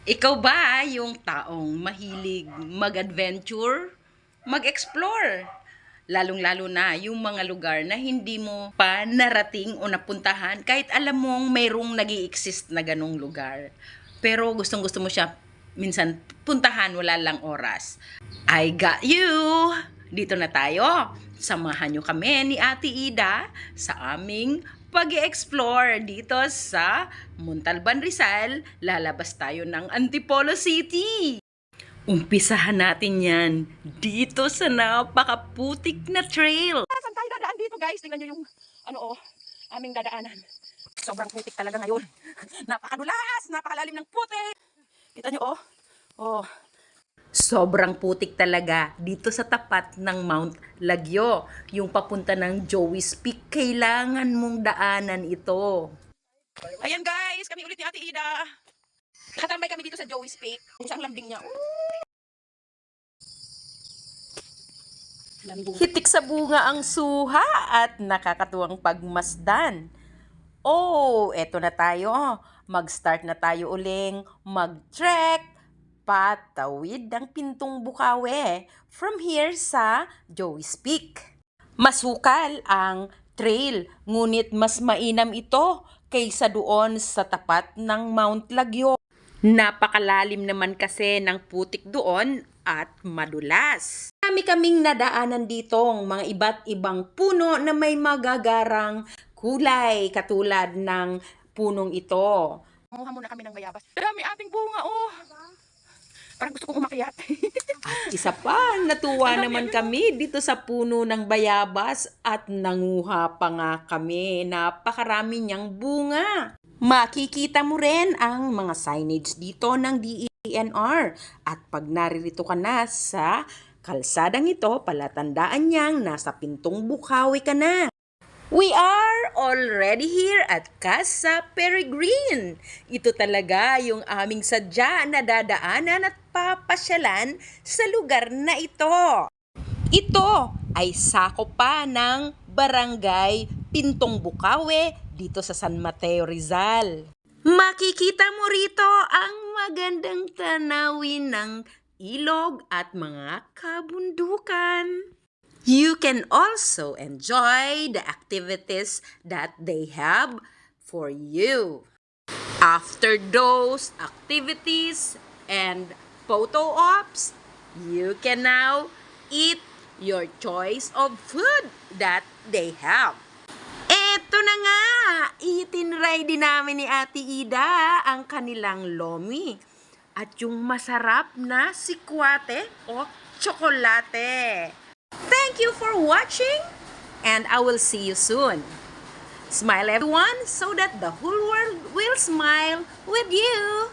Ikaw ba yung taong mahilig mag-adventure, mag-explore? Lalong-lalo na yung mga lugar na hindi mo pa narating o napuntahan kahit alam mong mayroong nag-i-exist na ganong lugar. Pero gustong-gusto mo siya minsan puntahan, wala lang oras. I got you! Dito na tayo. Samahan nyo kami ni Ate Ida sa aming pag-explore dito sa Montalban, Rizal. Lalabas tayo ng Antipolo City. Umpisahan natin yan dito sa napakaputik na trail. Saan tayo dadaan dito, guys? Tingnan nyo yung aming dadaanan. Sobrang putik talaga ngayon. Napakadulas, napakalalim ng putik. Kita nyo, oh. Sobrang putik talaga dito sa tapat ng Mount Lagyo. Yung papunta ng Joey's Peak, kailangan mong daanan ito. Ayan guys, kami ulit ni Ate Ida. Nakatambay kami dito sa Joey's Peak. Kung saan lambing niya. Hitik sa bunga ang suha at nakakatuwang pagmasdan. Oh, eto na tayo. Mag-start na tayo uling mag-trek. Patawid ang Pintong Bukawi from here sa Joey's Peak. Masukal ang trail, ngunit mas mainam ito kaysa doon sa tapat ng Mount Lagyo. Napakalalim naman kasi ng putik doon at madulas. Marami kaming nadaanan ditong mga iba't ibang puno na may magagarang kulay katulad ng punong ito. Manguha muna kami ng bayabas. Dami ating bunga, oh! Parang gusto kong umakyat. At isa pa, natuwa naman kami dito sa puno ng bayabas at nanguha pa nga kami. Napakarami niyang bunga. Makikita mo rin ang mga signage dito ng DENR. At pag naririto ka na sa kalsadang ito, palatandaan niyang nasa Pintong Bukawi ka na. We are already here at Casa Peregrine. Ito talaga yung aming sadya na dadaanan at papasyalan sa lugar na ito. Ito ay sakop pa ng Barangay Pintong Bukawi dito sa San Mateo, Rizal. Makikita mo rito ang magandang tanawin ng ilog at mga kabundukan. You can also enjoy the activities that they have for you. After those activities and photo ops, you can now eat your choice of food that they have. Eto na nga, itinry din namin ni Ate Ida ang kanilang lomi at yung masarap na sikwate o tsokolate. Thank you for watching, and I will see you soon. Smile everyone so that the whole world will smile with you.